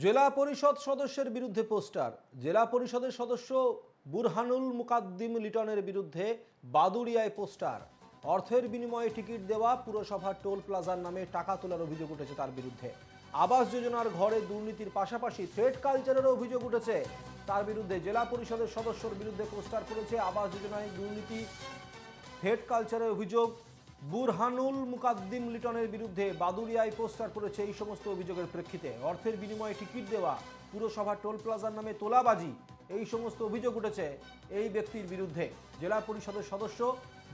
জেলা পরিষদ সদস্যের বিরুদ্ধে পোস্টার। জেলা পরিষদের সদস্য বুরহানুল মুকাদ্দিম লিটনের বিরুদ্ধে বাদুড়িয়ায় পোস্টার। অর্থের বিনিময়ে টিকিট দেওয়া, পুরসভার টোল প্লাজার নামে টাকা তোলার অভিযোগ উঠেছে তার বিরুদ্ধে। আবাস যোজনার ঘরে দুর্নীতির পাশাপাশি থ্রেড কালচারেরও অভিযোগ উঠেছে তার বিরুদ্ধে। জেলা পরিষদের সদস্যর বিরুদ্ধে পোস্টার করেছে। আবাস যোজনায় দুর্নীতি, থ্রেড কালচারের অভিযোগ। বুরহানুল মুকাদ্দিম লিটনের বিরুদ্ধে বাদুড়িয়ায় পোস্টার করেছে এই সমস্ত অভিযোগের প্রেক্ষিতে। অর্থের বিনিময়ে টিকিট দেওয়া, পুরসভার টোল প্লাজার নামে তোলাবাজি, এই সমস্ত অভিযোগ উঠেছে এই ব্যক্তির বিরুদ্ধে। জেলা পরিষদের সদস্য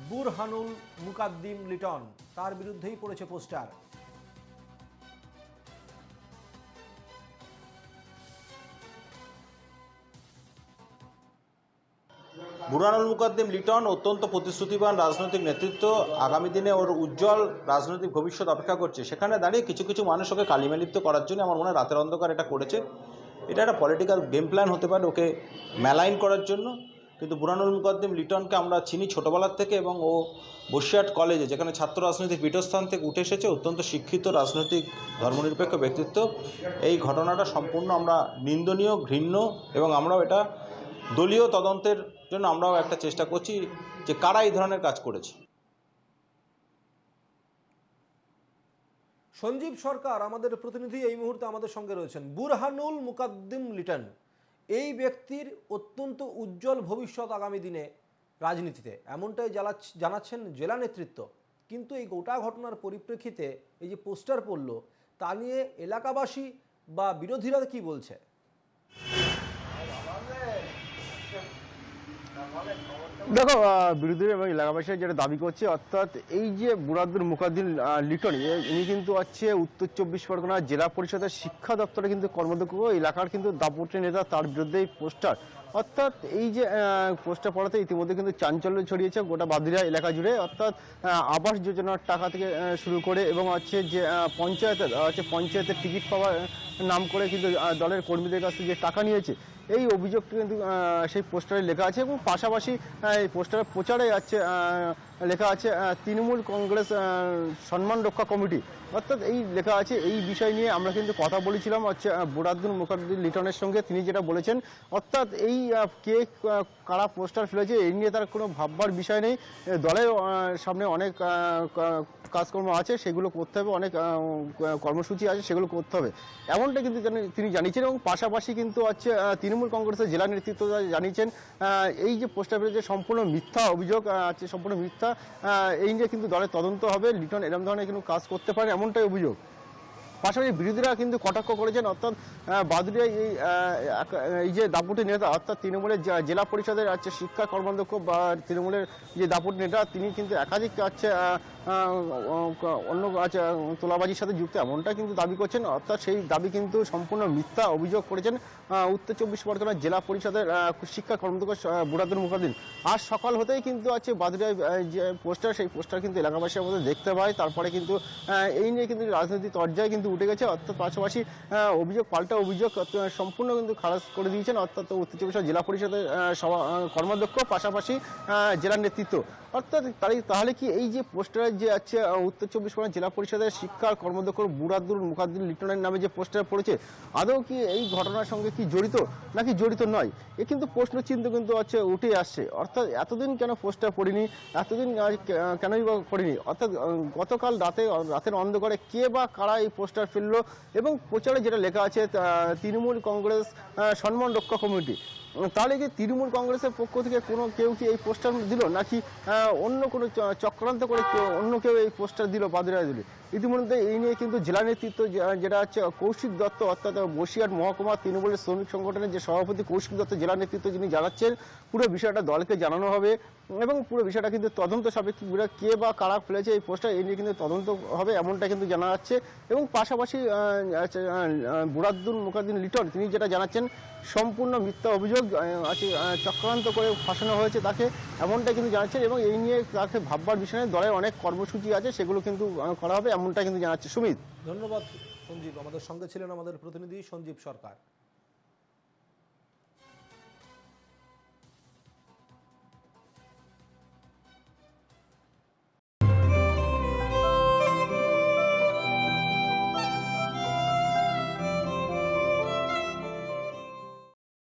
বুরহানুল মুকাদ্দিম লিটন, তার বিরুদ্ধেই পড়েছে পোস্টার। বুরহানুল মুকাদ্দিম লিটন অত্যন্ত প্রতিশ্রুতিবান রাজনৈতিক নেতৃত্ব। আগামী দিনে ওর উজ্জ্বল রাজনৈতিক ভবিষ্যৎ অপেক্ষা করছে। সেখানে দাঁড়িয়ে কিছু কিছু মানুষ ওকে কালিমালিপ্ত করার জন্য আমার মনে হয় রাতের অন্ধকার এটা করেছে। এটা একটা পলিটিক্যাল গেম প্ল্যান হতে পারে ওকে ম্যালাইন করার জন্য। কিন্তু বুরহানুল মুকাদ্দিম লিটনকে আমরা চিনি ছোটোবেলার থেকে, এবং ও বসিরহাট কলেজে, যেখানে ছাত্র রাজনীতির পীঠস্থান থেকে উঠে এসেছে, অত্যন্ত শিক্ষিত রাজনৈতিক ধর্মনিরপেক্ষ ব্যক্তিত্ব। এই ঘটনাটা সম্পূর্ণ আমরা নিন্দনীয়, ঘৃণ্য, এবং আমরাও এটা দলীয় তদন্তের জন্য আমরাও একটা চেষ্টা করছি যে কারা এই ধরনের কাজ করেছে। সঞ্জীব সরকার আমাদের প্রতিনিধি এই মুহূর্তে আমাদের সঙ্গে রয়েছেন। বুরহানুল মুকাদ্দিম লিটন, এই ব্যক্তির অত্যন্ত উজ্জ্বল ভবিষ্যৎ আগামী দিনে রাজনীতিতে, এমনটাই জানাচ্ছেন জেলা নেতৃত্ব। কিন্তু এই গোটা ঘটনার পরিপ্রেক্ষিতে এই যে পোস্টার পড়ল, তা নিয়ে এলাকাবাসী বা বিরোধীরা কি বলছে? দেখো, বিরোধীরা এবং এলাকাবাসী যেটা দাবি করছে, অর্থাৎ এই যে বুরহানুল মুকাদ্দিম লিটন, ইনি কিন্তু হচ্ছে উত্তর 24 পরগনা জেলা পরিষদের শিক্ষা দপ্তরে কিন্তু কর্মদক্ষ এলাকার কিন্তু দাপুটে নেতা, তার বিরুদ্ধে এই পোস্টার। অর্থাৎ এই যে পোস্টার পড়াতে ইতিমধ্যে কিন্তু চাঞ্চল্য ছড়িয়েছে গোটা বাদুড়িয়া এলাকা জুড়ে। অর্থাৎ আবাস যোজনার টাকা থেকে শুরু করে এবং হচ্ছে যে পঞ্চায়েতের টিকিট পাওয়ার নাম করে কিন্তু দলের কর্মীদের কাছ থেকে যে টাকা নিয়েছে, এই অভিযোগটি কিন্তু সেই পোস্টারে লেখা আছে। এবং পাশাপাশি এই পোস্টারের প্রচারে যাচ্ছে লেখা আছে তৃণমূল কংগ্রেস সম্মান রক্ষা কমিটি। অর্থাৎ এই লেখা আছে। এই বিষয় নিয়ে আমরা কিন্তু কথা বলেছিলাম হচ্ছে বুরহানুল মুকাদ্দিম লিটনের সঙ্গে। তিনি যেটা বলেছেন, অর্থাৎ এই কে কারা পোস্টার ফেলেছে এই নিয়ে তার কোনো ভাববার বিষয় নেই। দলের সামনে অনেক কাজকর্ম আছে, সেগুলো করতে হবে, অনেক কর্মসূচি আছে, সেগুলো করতে হবে, এমনটা কিন্তু তিনি জানিয়েছেন। এবং পাশাপাশি কিন্তু হচ্ছে তৃণমূল কংগ্রেসের জেলা নেতৃত্ব জানিয়েছেন এই যে পোস্টার ফেলেছে সম্পূর্ণ মিথ্যা অভিযোগ আছে, সম্পূর্ণ মিথ্যা। এই নিয়ে কিন্তু দলের তদন্ত হবে। লিটন এরকম ধরনের কিন্তু কাজ করতে পারে, এমনটাই অভিযোগ। পাশাপাশি বিরোধীরা কিন্তু কটাক্ষ করেছেন, অর্থাৎ বাদুড়িয়ায় এই যে দাপুটে নেতা, অর্থাৎ তৃণমূলের জেলা পরিষদের আছে শিক্ষা কর্মাধ্যক্ষ বা তৃণমূলের যে দাপুটে নেতা, তিনি কিন্তু একাধিক আছে অন্য তোলাবাজির সাথে যুক্ত, এমনটা কিন্তু দাবি করছেন। অর্থাৎ সেই দাবি কিন্তু সম্পূর্ণ মিথ্যা অভিযোগ করেছেন উত্তর 24 পরগনার জেলা পরিষদের শিক্ষা কর্মাধ্যক্ষ বুরহানুল মুকাদ্দিম। আজ সকাল হতেই কিন্তু আছে বাদুড়িয়ায় যে পোস্টার, সেই পোস্টার কিন্তু এলাকাবাসীর মধ্যে দেখতে পায়। তারপরে কিন্তু এই নিয়ে কিন্তু রাজনৈতিক পর্যায়ে কিন্তু উঠে গেছে। অর্থাৎ পাশাপাশি অভিযোগ পাল্টা অভিযোগ সম্পূর্ণ কিন্তু খালাস করে দিয়েছেন অর্থাৎ উত্তর 24 জেলা পরিষদের কর্মাধ্যক্ষ, পাশাপাশি জেলার নেতৃত্ব। অর্থাৎ তাহলে কি এই যে পোস্টারের যে আছে উত্তর 24 পরগনা জেলা পরিষদের শিক্ষা কর্মাধ্যক্ষ বুরহানুল মুকাদ্দিম লিটনের নামে যে পোস্টার পড়েছে, আদৌ কি এই ঘটনার সঙ্গে কি জড়িত নাকি জড়িত নয়, এ কিন্তু প্রশ্নচিহ্ন কিন্তু হচ্ছে উঠে আসছে। অর্থাৎ এতদিন কেন পোস্টার পড়িনি, এতদিন কেনই বা করিনি, অর্থাৎ গতকাল রাতের অন্ধকারে কে বা কারা এই পোস্টার ফেললো। এবং প্রচারে যেটা লেখা আছে তৃণমূল কংগ্রেস সম্মান রক্ষা কমিটি, তাহলে কি তৃণমূল কংগ্রেসের পক্ষ থেকে কেউ কি এই পোস্টার দিল, নাকি অন্য কোনো চক্রান্ত করে অন্য কেউ এই পোস্টার দিল বাদুড়িয়ায় দিল? ইতিমধ্যে এই নিয়ে কিন্তু জেলা নেতৃত্ব যেটা হচ্ছে কৌশিক দত্ত, অর্থাৎ বসিরহাট মহকুমা তৃণমূলের শ্রমিক সংগঠনের যে সভাপতি কৌশিক দত্ত, জেলা নেতৃত্ব যিনি জানাচ্ছেন পুরো বিষয়টা দলকে জানানো হবে এবং পুরো বিষয়টা কিন্তু তদন্ত সাপেক্ষে কে বা কারা ফেলেছে এই পোস্টার, এই নিয়ে কিন্তু তদন্ত হবে, এমনটা কিন্তু জানা যাচ্ছে। এবং পাশাপাশি বুরহানুল মুকাদ্দিম লিটন তিনি যেটা জানাচ্ছেন সম্পূর্ণ মিথ্যা অভিযোগ আছে, চক্রান্ত করে ফাঁসানো হয়েছে তাকে, এমনটা কিন্তু জানাচ্ছেন। এবং এই নিয়ে তাকে ভাববার বিষয়ে দলের অনেক কর্মসূচি আছে, সেগুলো কিন্তু করা হবে, এমনটা কিন্তু জানাচ্ছে। সুমিত, ধন্যবাদ সঞ্জীব। আমাদের সঙ্গে ছিলেন আমাদের প্রতিনিধি সঞ্জীব সরকার।